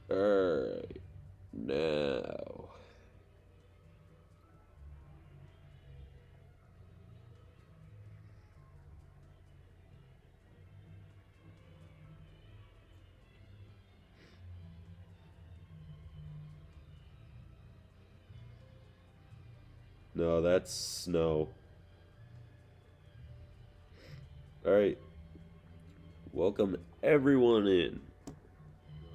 Alright, now. No, that's snow. Alright, welcome everyone in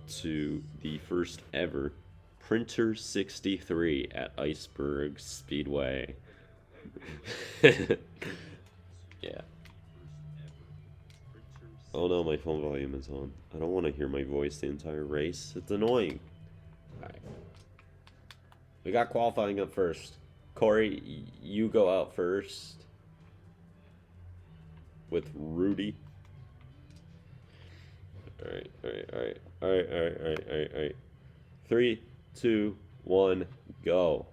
to the first ever Printer 63 at Iceberg Speedway. Yeah. Oh no, my phone volume is on. I don't want to hear my voice the entire race. It's annoying. Alright. We got qualifying up first. Corey, you go out first. With Rudy. Alright. 3, 2, 1, go.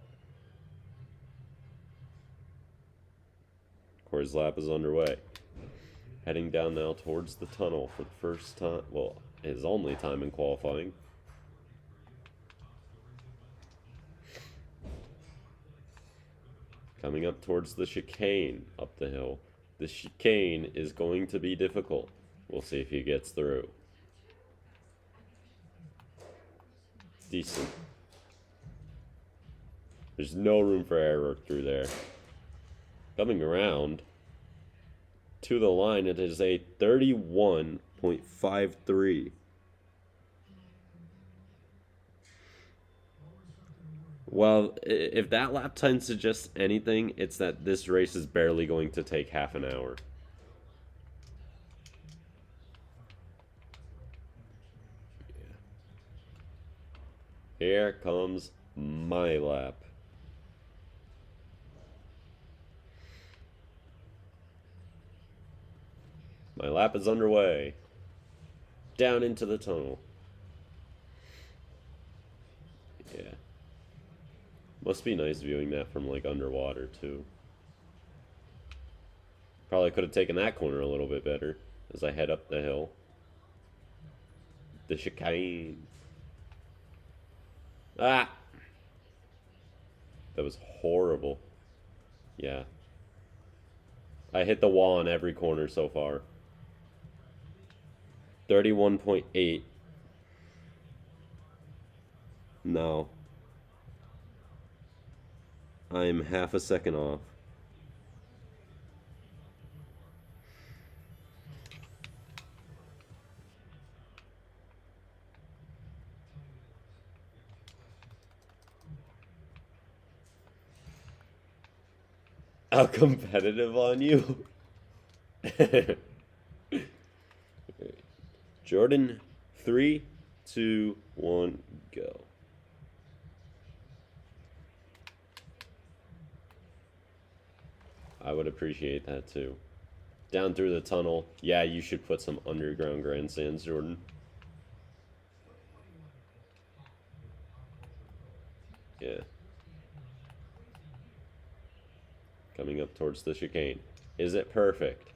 Corey's lap is underway. Heading down now towards the tunnel for the first time. Well, his only time in qualifying. Coming up towards the chicane up the hill. The chicane is going to be difficult. We'll see if he gets through. Decent. There's no room for error through there. Coming around to the line, it is a 31.53. Well, if that lap time suggests anything, it's that this race is barely going to take half an hour. Here comes my lap. My lap is underway. Down into the tunnel. Yeah. Must be nice viewing that from, like, underwater, too. Probably could have taken that corner a little bit better as I head up the hill. The chicane. Ah! That was horrible. Yeah. I hit the wall on every corner so far. 31.8. No. I'm half a second off. How competitive on you? Jordan, 3, 2, 1, go. I would appreciate that too. Down through the tunnel. Yeah, you should put some underground grandstands, Jordan. Yeah. Coming up towards the chicane. Is it perfect?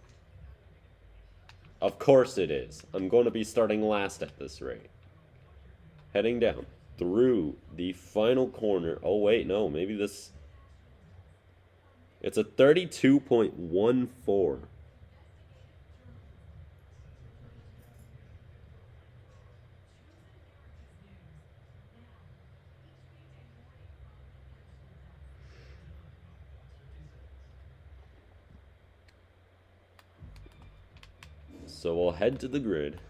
Of course it is. I'm going to be starting last at this rate. Heading down through the final corner. Oh, wait, no. Maybe this... It's a 32.14. So we'll head to the grid.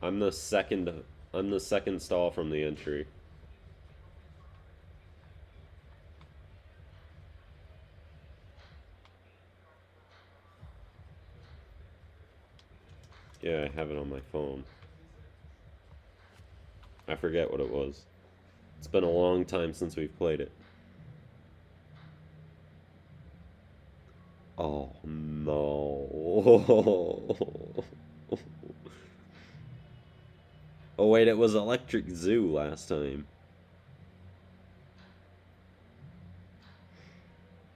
I'm the second stall from the entry. Yeah, I have it on my phone. I forget what it was. It's been a long time since we've played it. Oh, no. Oh, wait, it was Electric Zoo last time.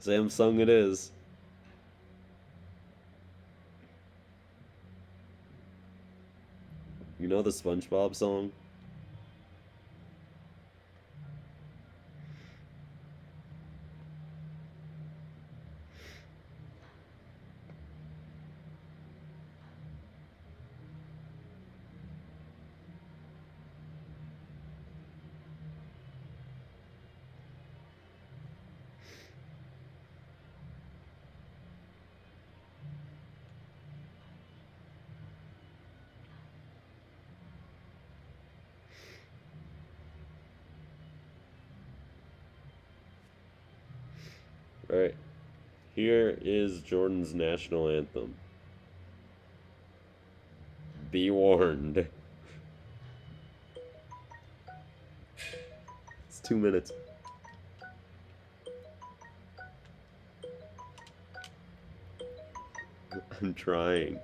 Samsung it is. You know the SpongeBob song? Alright. Here is Jordan's national anthem. Be warned. It's 2 minutes. I'm trying.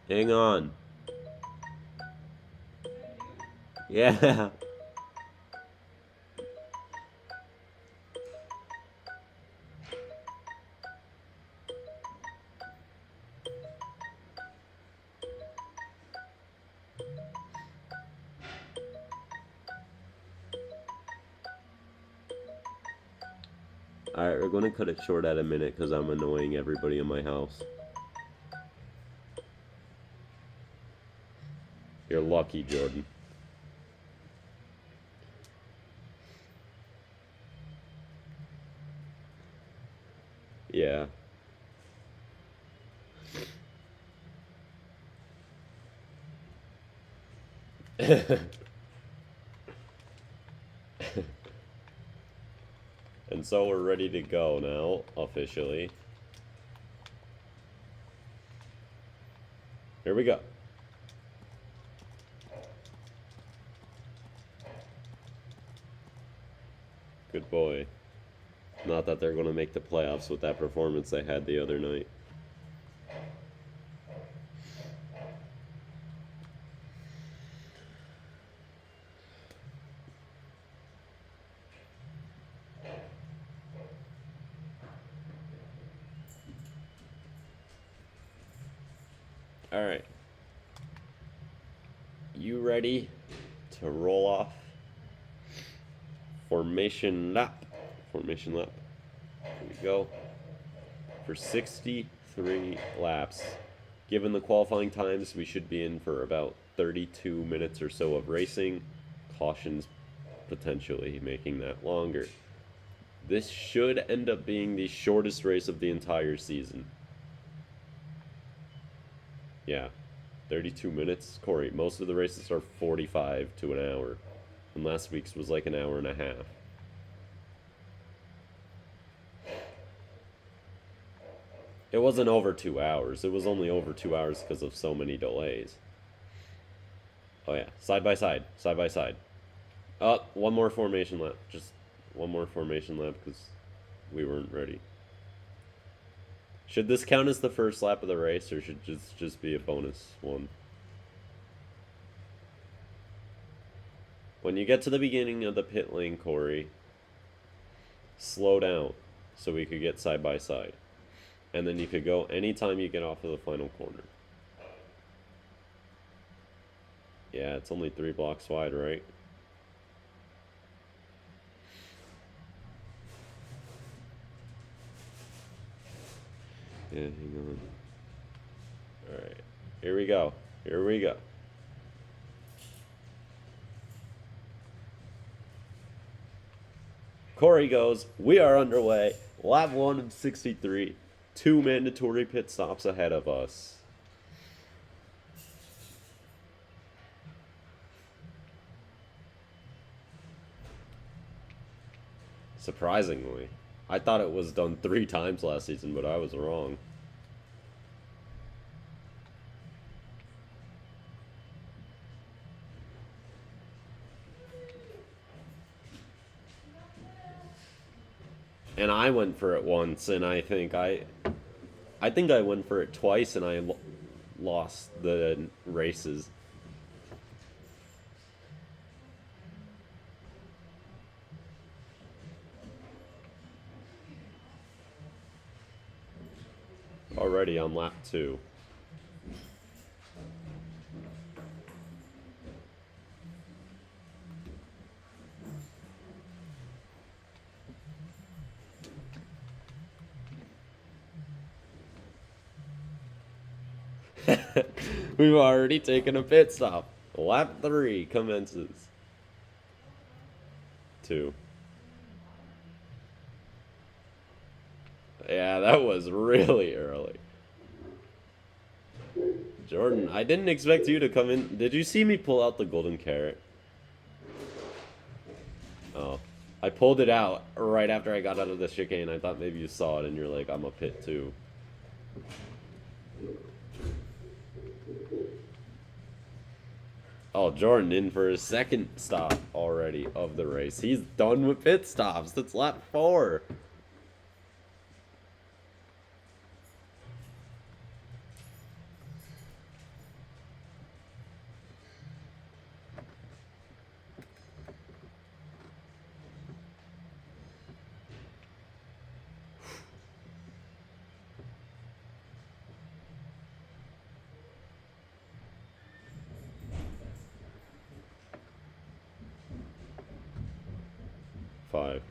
Hang on. Yeah. Alright, we're going to cut it short at a minute because I'm annoying everybody in my house. You're lucky, Jordan. Yeah. And so we're ready to go now, officially. Here we go. Good boy. Not that they're going to make the playoffs with that performance they had the other night. Alright. You ready to roll off? Formation lap. Formation lap. Here we go. For 63 laps. Given the qualifying times, we should be in for about 32 minutes or so of racing. Cautions potentially making that longer. This should end up being the shortest race of the entire season. Yeah, 32 minutes. Corey, most of the races are 45 to an hour. And last week's was like an hour and a half. It wasn't over 2 hours. It was only over 2 hours because of so many delays. Oh yeah, side by side, side by side. One more formation lap. Just one more formation lap because we weren't ready. Should this count as the first lap of the race, or should just be a bonus one? When you get to the beginning of the pit lane, Corey, slow down so we could get side by side. And then you could go anytime you get off of the final corner. Yeah, it's only 3 blocks wide, right? Yeah, hang on. Alright, here we go. Here we go. Corey goes, we are underway. Lap 1 of 63. 2 mandatory pit stops ahead of us. Surprisingly. I thought it was done 3 times last season, but I was wrong. And I went for it once, and I think I went for it twice, and I lost the races. Already on lap 2. We've already taken a pit stop. Lap 3 commences. 2. Yeah, that was really early. Jordan, I didn't expect you to come in. Did you see me pull out the golden carrot? Oh. I pulled it out right after I got out of the chicane. I thought maybe you saw it and you're like, I'm a pit too. Oh, Jordan in for his second stop already of the race. He's done with pit stops. That's lap 4. Five.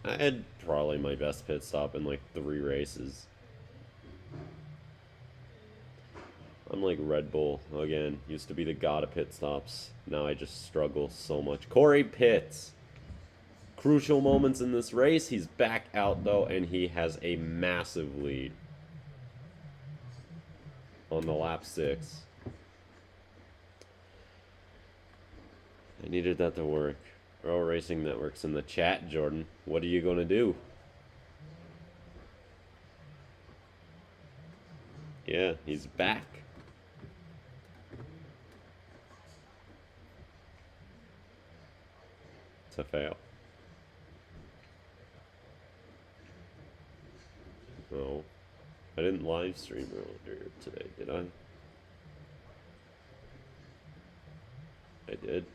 I had probably my best pit stop in like 3 races. I'm like Red Bull again. Used to be the god of pit stops. Now I just struggle so much. Corey pits. Crucial moments in this race. He's back out though, and he has a massive lead on the lap 6. I needed that to work. Pro Racing Network's in the chat, Jordan. What are you gonna do? Yeah, he's back. It's a fail. No. I didn't live stream earlier today, did I? I did.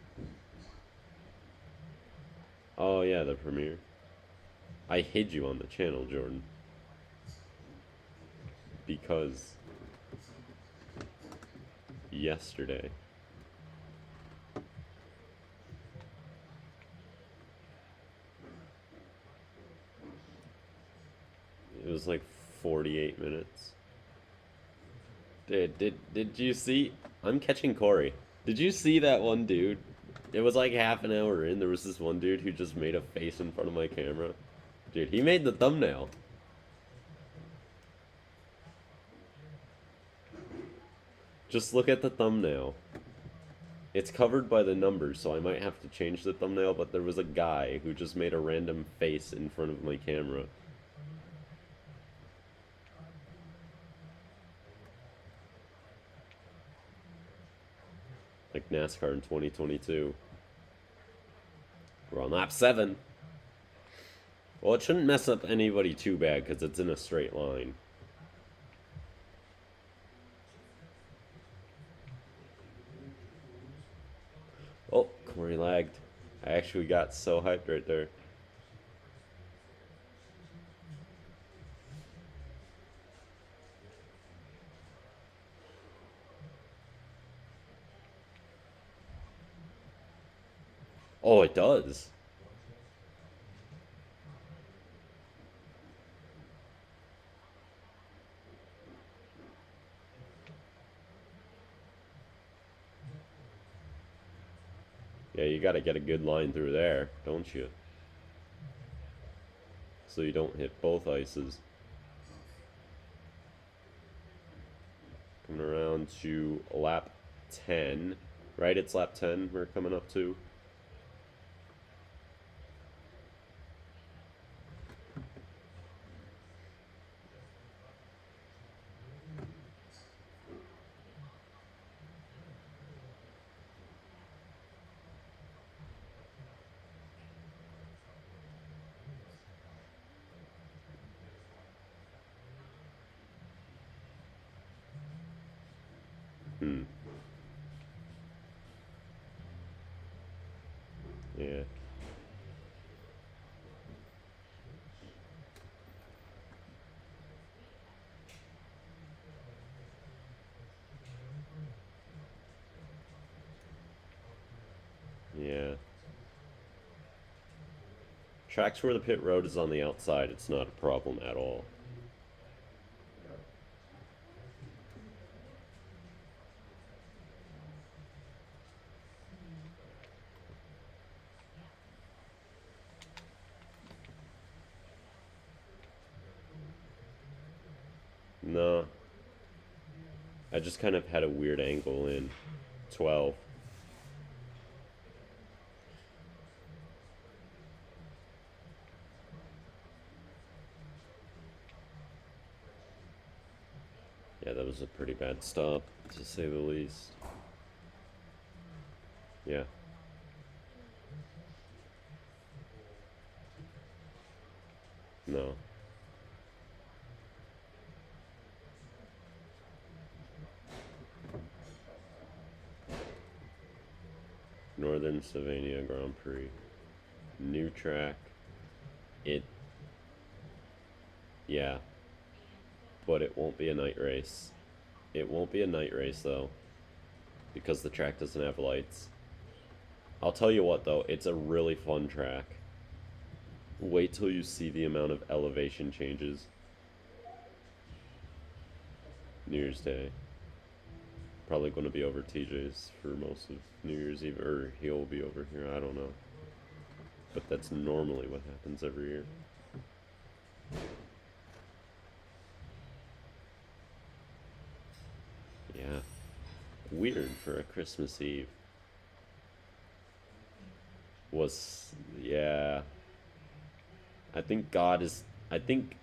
Oh yeah, the premiere. I hid you on the channel, Jordan. Because yesterday it was like 48 minutes. Dude, did you see? I'm catching Corey. Did you see that one dude? It was like half an hour in. There was this one dude who just made a face in front of my camera. Dude, he made the thumbnail. Just look at the thumbnail. It's covered by the numbers, so I might have to change the thumbnail, but there was a guy who just made a random face in front of my camera. Like NASCAR in 2022. We're on lap 7. Well, it shouldn't mess up anybody too bad because it's in a straight line. Oh, Corey lagged. I actually got so hyped right there. Oh, it does. Yeah, you gotta get a good line through there, don't you? So you don't hit both ices. Coming around to lap 10. Right, it's lap 10 we're coming up to. Hmm. Yeah. Yeah. Tracks where the pit road is on the outside, it's not a problem at all. No. I just kind of had a weird angle in 12. Yeah, that was a pretty bad stop, to say the least. Yeah. No. Northern Sylvania Grand Prix. New track. Yeah. But it won't be a night race. It won't be a night race, though. Because the track doesn't have lights. I'll tell you what, though. It's a really fun track. Wait till you see the amount of elevation changes. New Year's Day. Probably going to be over TJ's for most of New Year's Eve. Or he'll be over here. I don't know. But that's normally what happens every year. Yeah. Weird for a Christmas Eve. Yeah. I think God is I think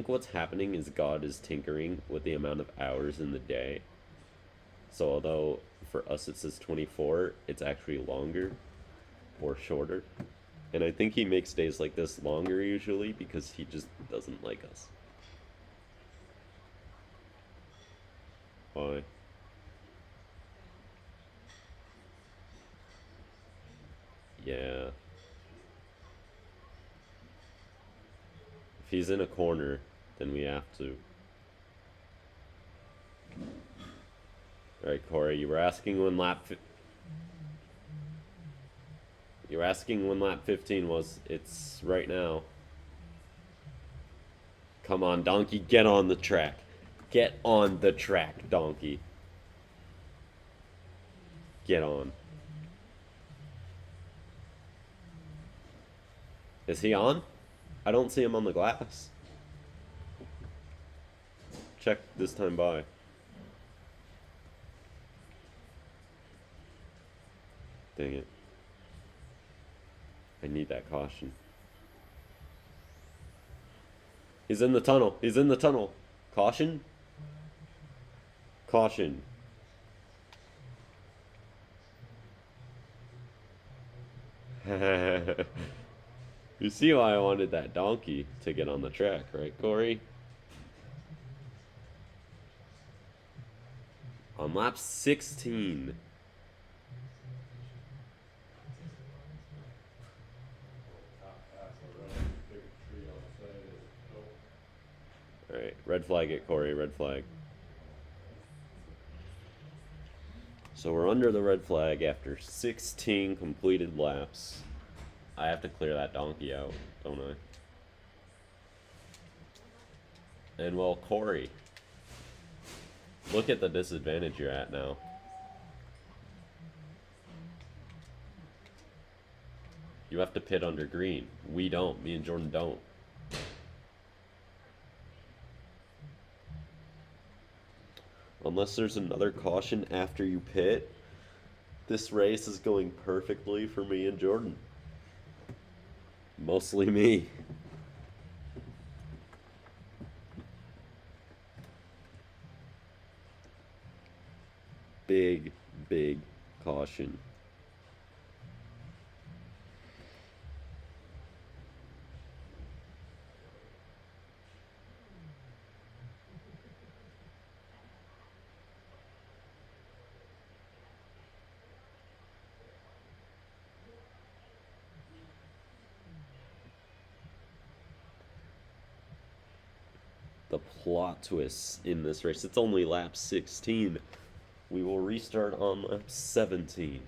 what's happening is God is tinkering with the amount of hours in the day. So although for us it says 24, it's actually longer or shorter. And I think he makes days like this longer usually because he just doesn't like us. Why? Yeah. If he's in a corner, then we have to. Alright, Corey, you were asking when you were asking when lap 15 was. It's right now. Come on, Donkey, get on the track. Get on the track, Donkey. Get on. Is he on? I don't see him on the glass. Check this time by. Dang it. I need that caution. He's in the tunnel. He's in the tunnel. Caution? Caution. You see why I wanted that donkey to get on the track, right, Corey? On lap 16. Alright, red flag it, Corey, red flag. So we're under the red flag after 16 completed laps. I have to clear that donkey out, don't I? And well, Corey, look at the disadvantage you're at now. You have to pit under green. We don't. Me and Jordan don't. Unless there's another caution after you pit, this race is going perfectly for me and Jordan. Mostly me. Big, big caution. the plot twists in this race. It's only lap 16. We will restart on lap 17.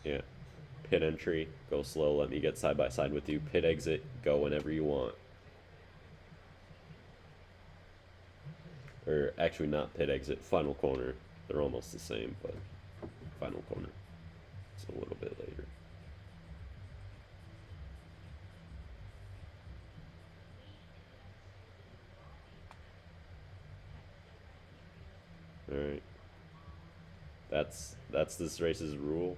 Yeah. Pit entry, go slow, let me get side by side with you. Pit exit, go whenever you want. Or actually not pit exit, final corner. They're almost the same, but final corner. It's a little bit later. Alright. That's this race's rule.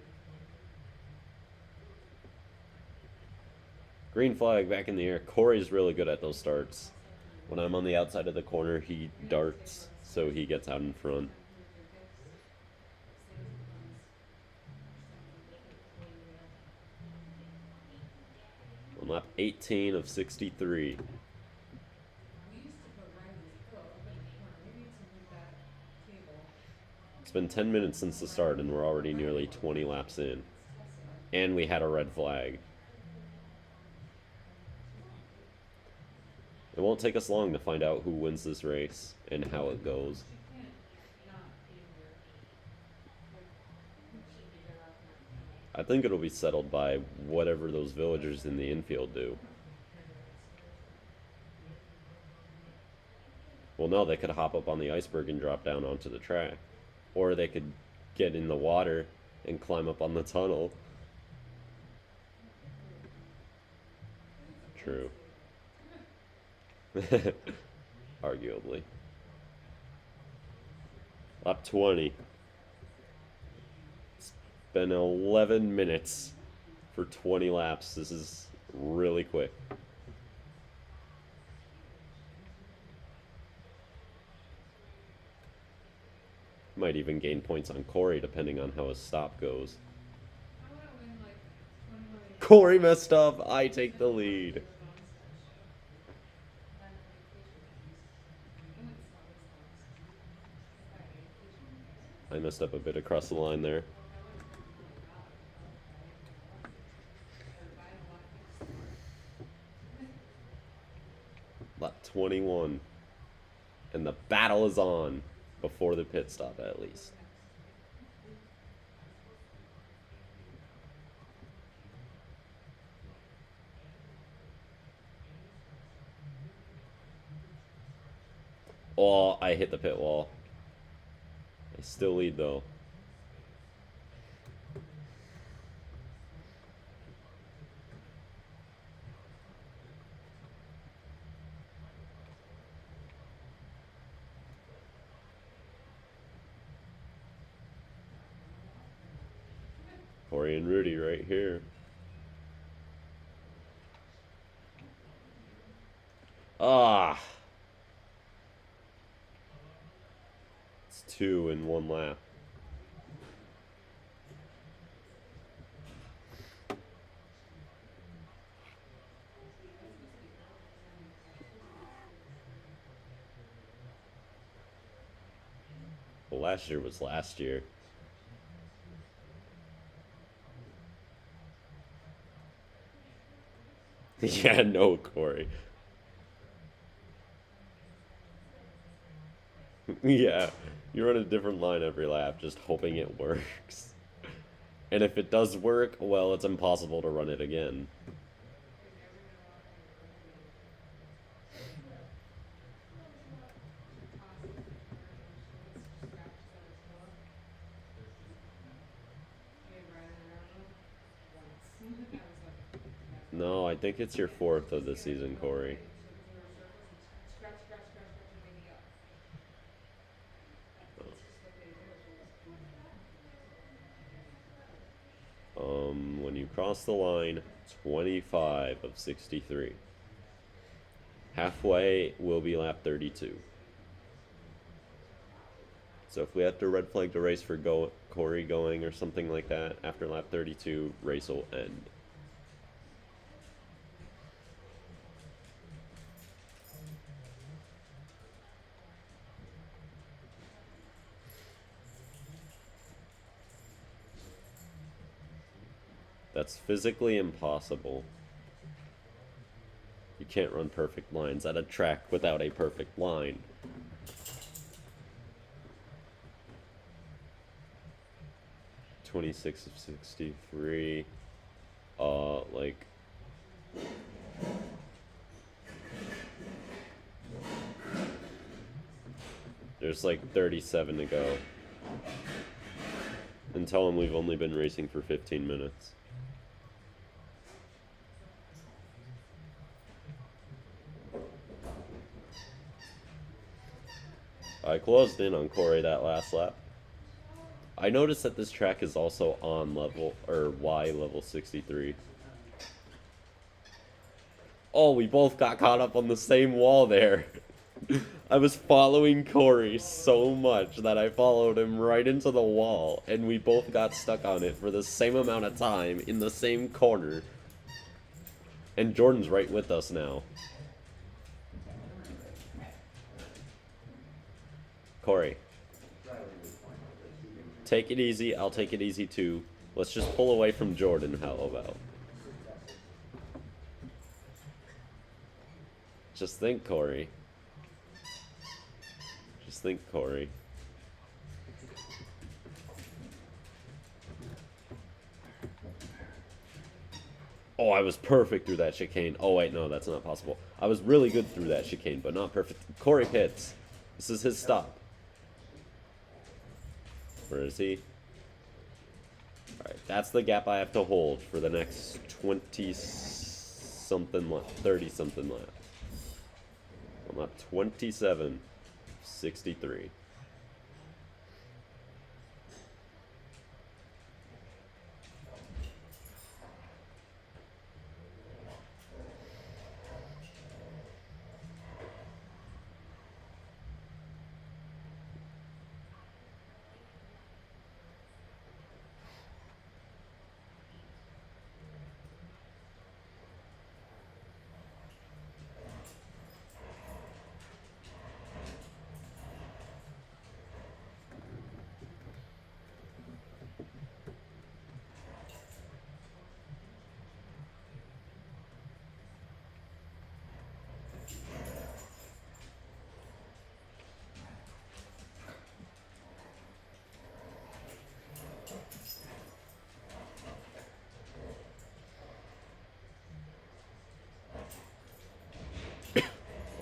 Green flag back in the air. Corey's really good at those starts. When I'm on the outside of the corner, he darts, so he gets out in front. On lap 18 of 63. It's been 10 minutes since the start, and we're already nearly 20 laps in. And we had a red flag. It won't take us long to find out who wins this race and how it goes. I think it'll be settled by whatever those villagers in the infield do. Well, no, they could hop up on the iceberg and drop down onto the track. Or they could get in the water and climb up on the tunnel. True. Arguably. Lap 20. It's been 11 minutes for 20 laps. This is really quick. Might even gain points on Corey depending on how his stop goes. Corey messed up. I take the lead. I messed up a bit across the line there. Lap 21. And the battle is on. Before the pit stop, at least. Oh, I hit the pit wall. I still lead, though. Corey and Rudy right here. Ah. It's 2 in 1 lap. Well, last year was last year. Yeah, no, Corey. Yeah, you run a different line every lap, just hoping it works. And if it does work, well, it's impossible to run it again. No, I think it's your 4th of the season, Corey. When you cross the line, 25 of 63. Halfway will be lap 32. So if we have to red flag the race for Corey going or something like that, after lap 32, race will end. That's physically impossible. You can't run perfect lines at a track without a perfect line. .26 of 63. Like... There's like 37 to go. And tell him we've only been racing for 15 minutes. I closed in on Corey that last lap. I noticed that this track is also on level, or Y level 63. Oh, we both got caught up on the same wall there. I was following Corey so much that I followed him right into the wall, and we both got stuck on it for the same amount of time in the same corner. And Jordan's right with us now. Corey. Take it easy, I'll take it easy too. Let's just pull away from Jordan, how about? Just think, Corey. Just think, Corey. Oh, I was perfect through that chicane. Oh, wait, no, that's not possible. I was really good through that chicane, but not perfect. Corey pits. This is his stop. Where is he? Alright, that's the gap I have to hold for the next 20-something lap, 30-something lap. I'm at 27.63.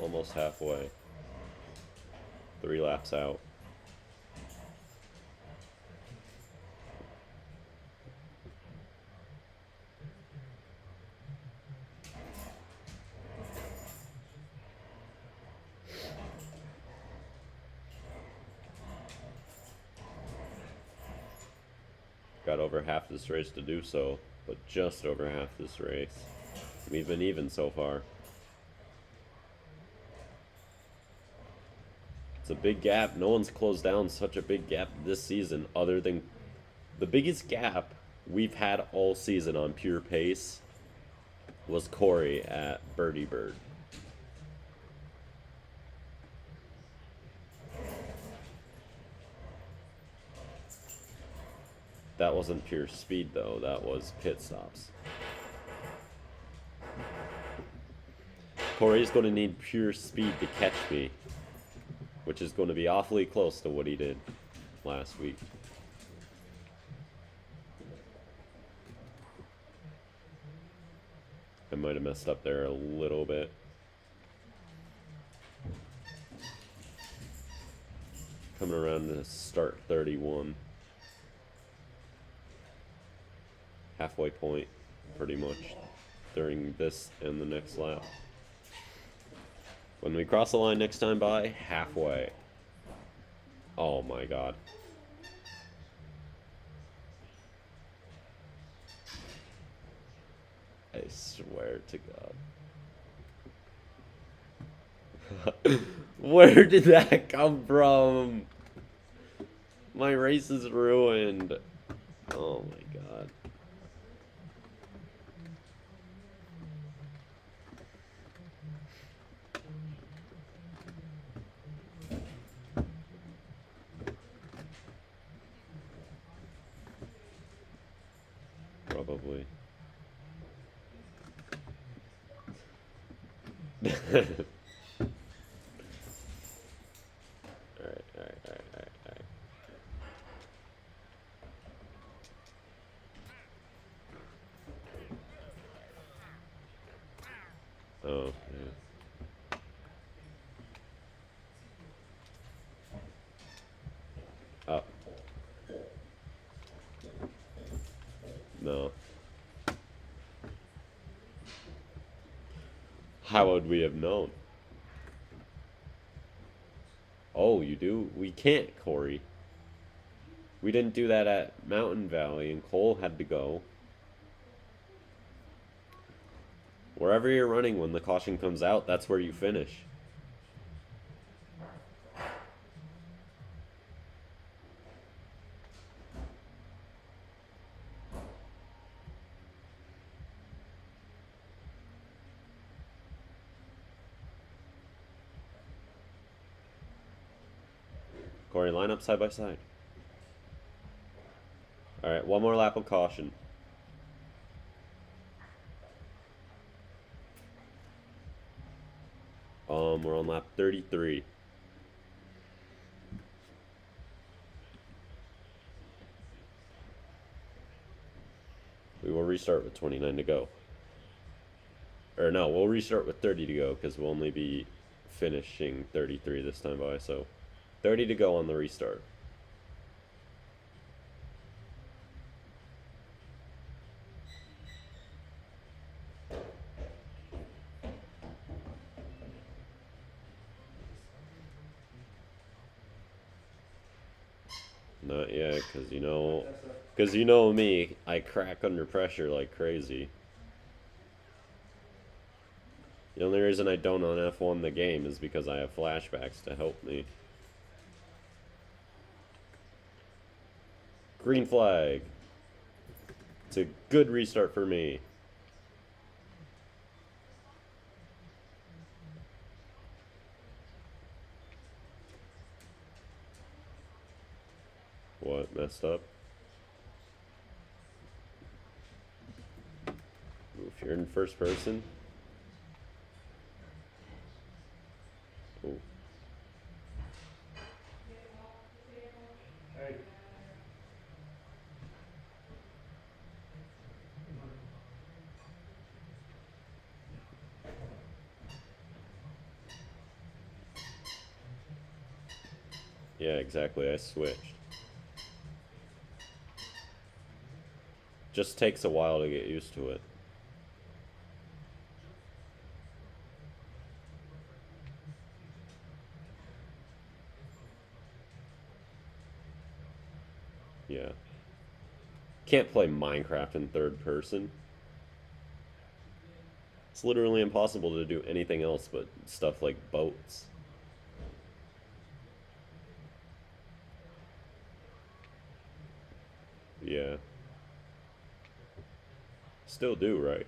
Almost halfway. 3 laps out. Got over half this race to do so, but just over half this race. We've been even so far. It's a big gap. No one's closed down such a big gap this season other than the biggest gap we've had all season on pure pace was Corey at Birdie Bird. That wasn't pure speed though, that was pit stops. Corey's going to need pure speed to catch me, which is going to be awfully close to what he did last week. I might have messed up there a little bit. Coming around to start 31. Halfway point, pretty much, during this and the next lap. When we cross the line next time by, halfway. Oh my god. I swear to God. Where did that come from? My race is ruined. Oh my god. Probably. Alright. Oh, yeah. Oh. No. How would we have known? Oh, you do? We can't, Corey. We didn't do that at Mountain Valley, and Cole had to go. Wherever you're running when the caution comes out, that's where you finish. Corey, line up side by side. Alright, one more lap of caution. We're on lap 33. We will restart with 29 to go. Or no, we'll restart with 30 to go because we'll only be finishing 33 this time by, so 30 to go on the restart. Not yet, because you know me, I crack under pressure like crazy. The only reason I don't on F1 the game is because I have flashbacks to help me. Green flag. It's a good restart for me. What, messed up? If you're in first person. Oh. Yeah, exactly. I switched. Just takes a while to get used to it. Yeah. Can't play Minecraft in third person. It's literally impossible to do anything else but stuff like boats. Yeah. Still do, right?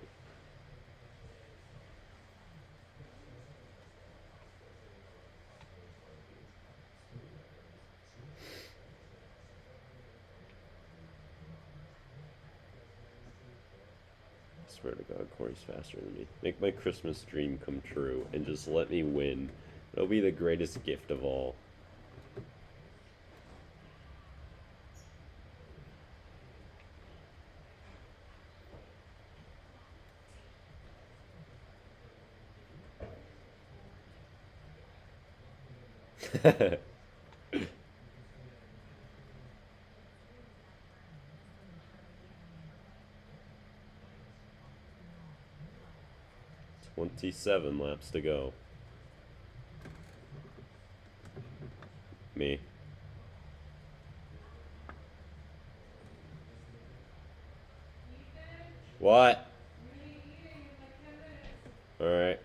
I swear to God, Corey's faster than me. Make my Christmas dream come true and just let me win. It'll be the greatest gift of all. "27 laps to go." Me. What? Alright.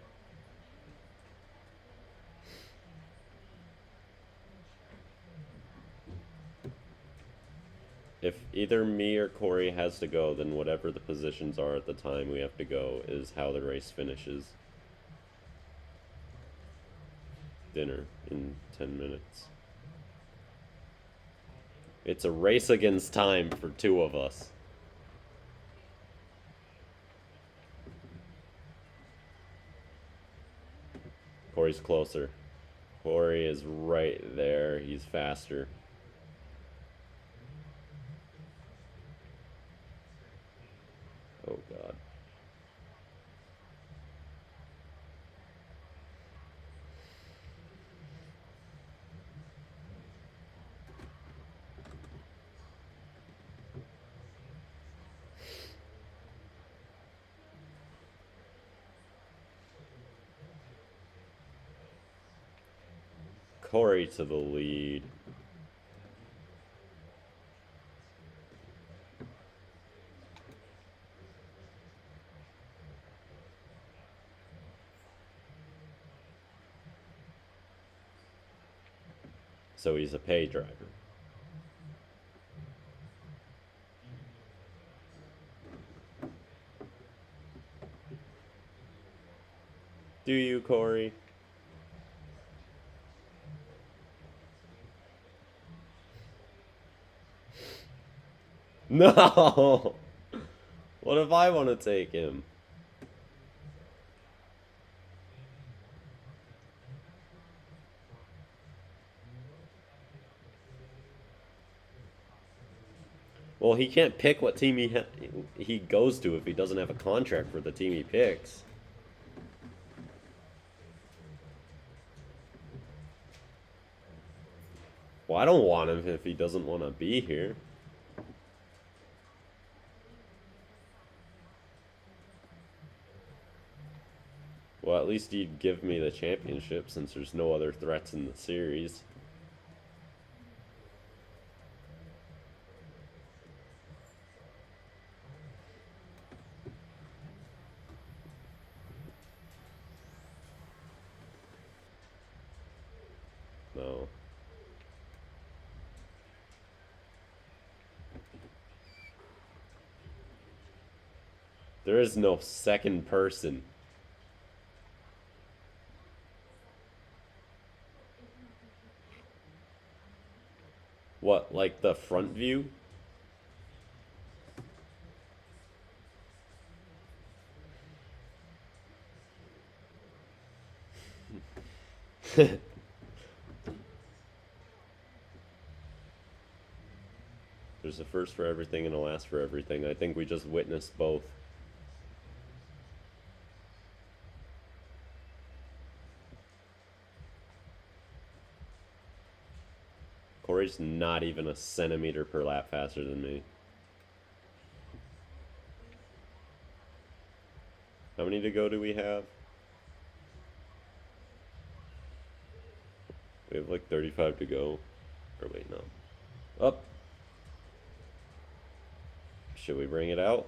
If either me or Corey has to go, then whatever the positions are at the time we have to go is how the race finishes. Dinner in 10 minutes. It's a race against time for two of us. Corey's closer. Corey is right there. He's faster. Oh, God. Corey to the lead. So he's a pay driver. Do you, Corey? No! What if I want to take him? Well, he can't pick what team he goes to if he doesn't have a contract for the team he picks. Well, I don't want him if he doesn't want to be here. Well, at least he'd give me the championship since there's no other threats in the series. No. There is no second person. What, like the front view? There's a first for everything and a last for everything. I think we just witnessed both. Corey's not even a centimeter per lap faster than me. How many to go do we have? We have like 35 to go. Or wait, no. Up. Should we bring it out?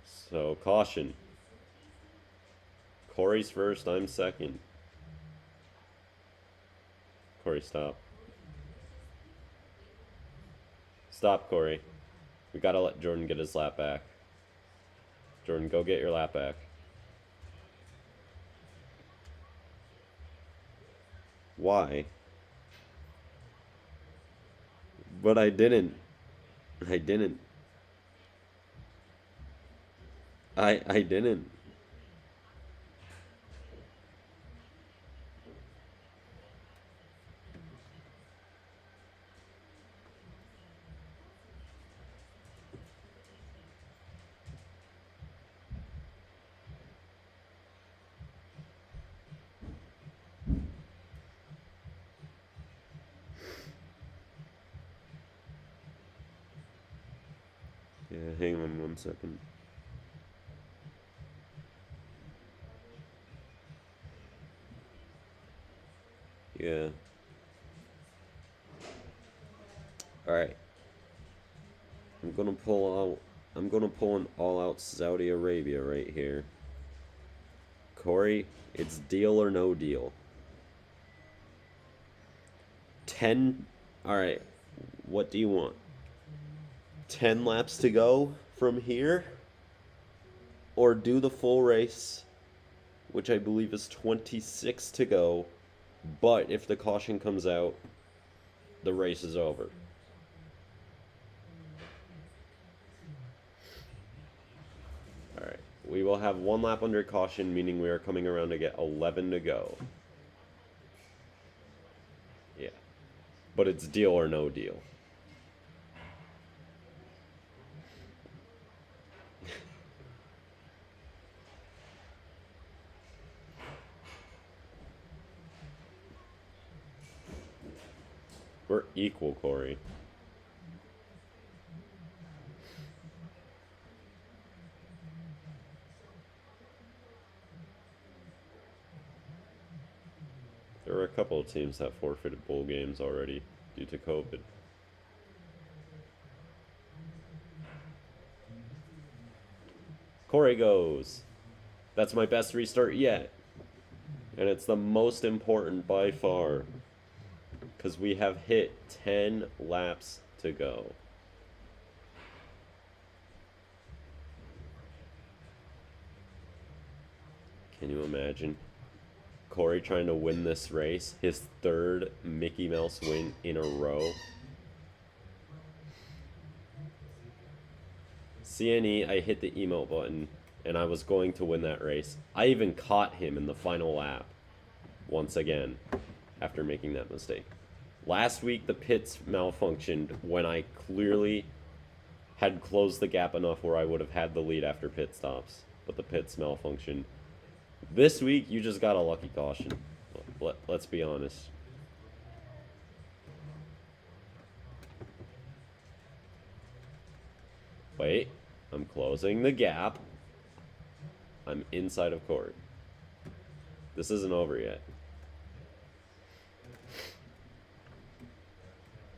So, caution. Corey's first, I'm second. Corey, stop. Stop, Corey. We gotta let Jordan get his lap back. Jordan, go get your lap back. Why? But I didn't. I didn't. I didn't. Yeah, hang on 1 second. Yeah. Alright. I'm gonna pull an all-out Saudi Arabia right here. Corey, it's deal or no deal. 10. Alright. What do you want? 10 laps to go from here? Or do the full race, which I believe is 26 to go, but if the caution comes out, the race is over. will have 1 lap under caution, meaning we are coming around to get 11 to go. Yeah. But it's deal or no deal. We're equal, Corey. There were a couple of teams that forfeited bowl games already due to COVID. Corey goes. That's my best restart yet. And it's the most important by far. Because we have hit 10 laps to go. Can you imagine? Corey trying to win this race. His 3rd Mickey Mouse win in a row. CNE, I hit the emote button. And I was going to win that race. I even caught him in the final lap. Once again. After making that mistake. Last week, the pits malfunctioned when I clearly had closed the gap enough where I would have had the lead after pit stops. But the pits malfunctioned. This week, you just got a lucky caution. Let's be honest. Wait, I'm closing the gap. I'm inside of Corey. This isn't over yet.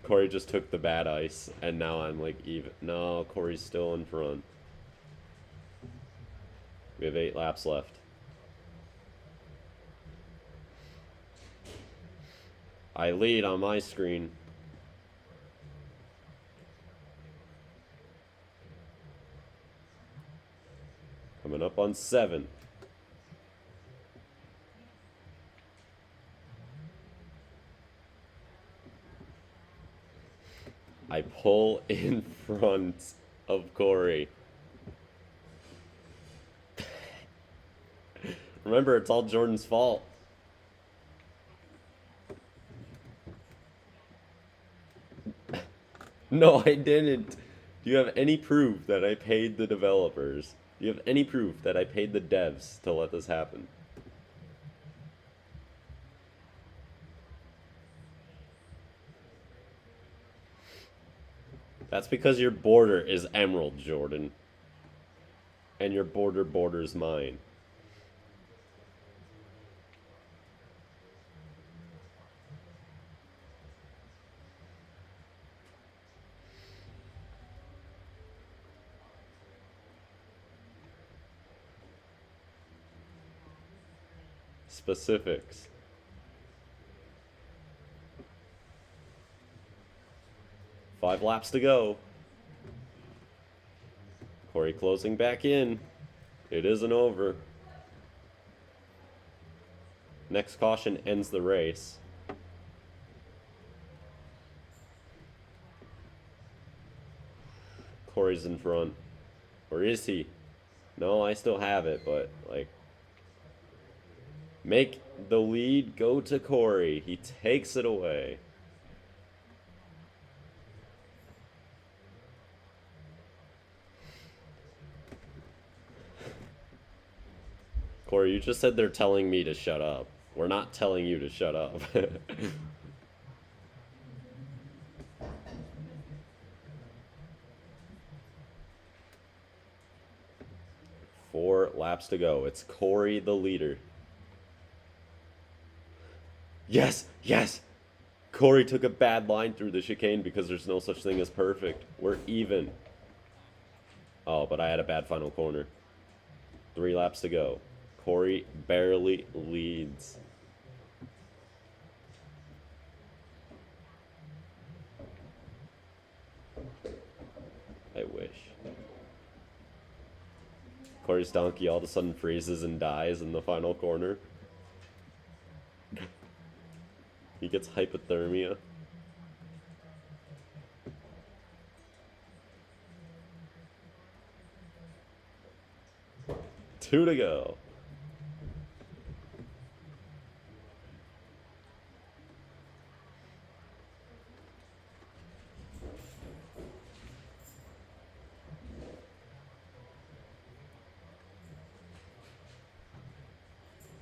Corey just took the bad ice, and now I'm like even. No, Corey's still in front. We have 8 laps left. I lead on my screen. Coming up on 7. I pull in front of Corey. Remember, it's all Jordan's fault. No, I didn't. Do you have any proof that I paid the developers? Do you have any proof that I paid the devs to let this happen? That's because your border is emerald, Jordan. And your border borders mine. Specifics. Five laps to go. Corey closing back in. It isn't over. Next caution ends the race. Corey's in front. Or is he? No, I still have it, but, like... Make the lead go to Corey. He takes it away. Corey, you just said they're telling me to shut up. We're not telling you to shut up. 4 laps to go. It's Corey the leader. Yes, yes! Corey took a bad line through the chicane because there's no such thing as perfect. We're even. Oh, but I had a bad final corner. 3 laps to go. Corey barely leads. I wish. Corey's donkey all of a sudden freezes and dies in the final corner. He gets hypothermia. 2 to go.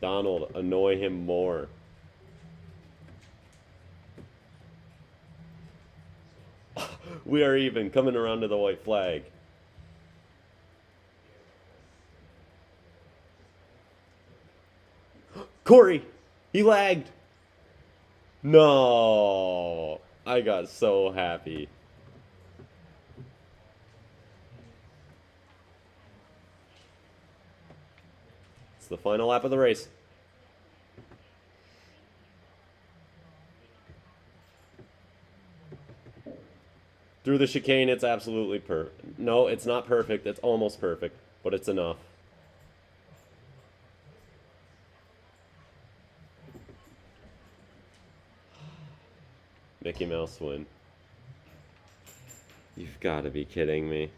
Donald, annoy him more. We are even, coming around to the white flag. Corey! He lagged! No! I got so happy. It's the final lap of the race. Through the chicane, it's absolutely perfect. No, it's not perfect. It's almost perfect, but it's enough. Mickey Mouse win. You've got to be kidding me.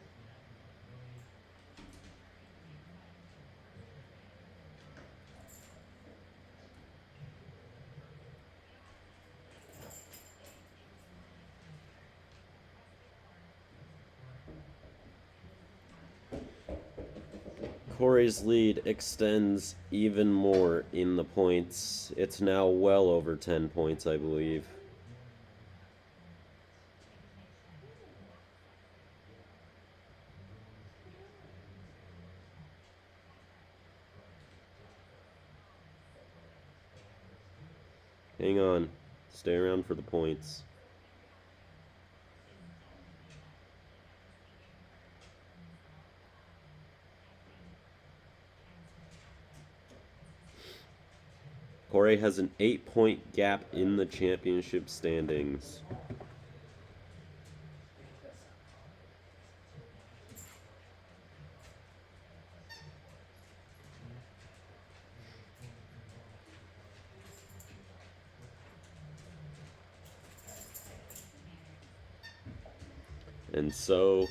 Corey's lead extends even more in the points. It's now well over 10 points, I believe. Hang on. Stay around for the points. Corey has an 8-point gap in the championship standings. And so,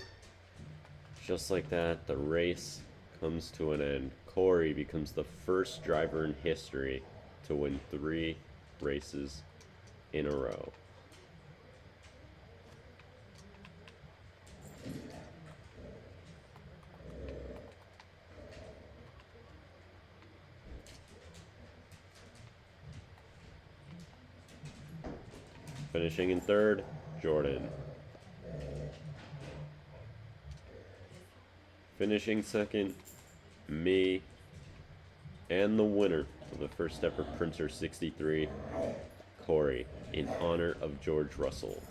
just like that, the race comes to an end. Corey becomes the first driver in history to win 3 races in a row. Finishing in 3rd, Jordan. Finishing 2nd, me. And the winner of the first ever Printer 63, Corey, in honor of George Russell.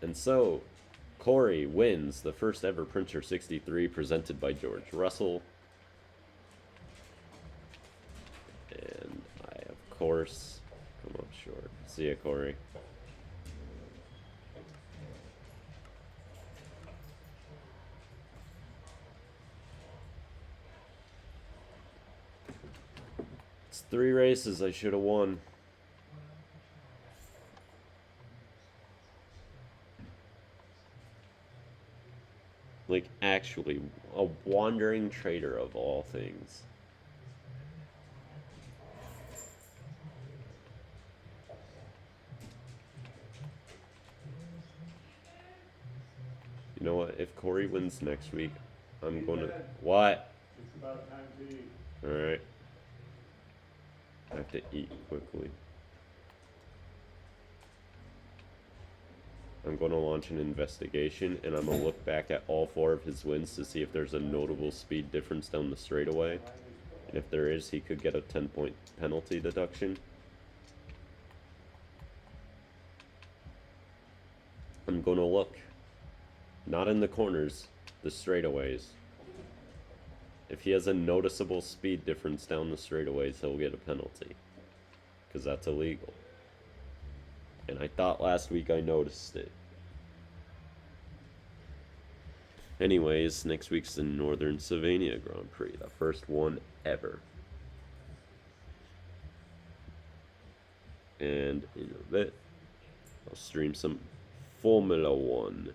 And so, Corey wins the first ever Printer 63 presented by George Russell. And I, of course, come up short. See ya, Corey. It's 3 races I should have won. Like, actually, a wandering trader of all things. You know what? If Corey wins next week, I'm going to... What? It's about time to eat. Alright. I have to eat quickly. I'm going to launch an investigation, and I'm going to look back at all 4 of his wins to see if there's a notable speed difference down the straightaway. And if there is, he could get a 10-point penalty deduction. I'm going to look. Not in the corners, the straightaways. If he has a noticeable speed difference down the straightaways, he'll get a penalty. Because that's illegal. And I thought last week I noticed it. Anyways, next week's the Northern Sylvania Grand Prix. The first one ever. And in a bit. I'll stream some Formula One.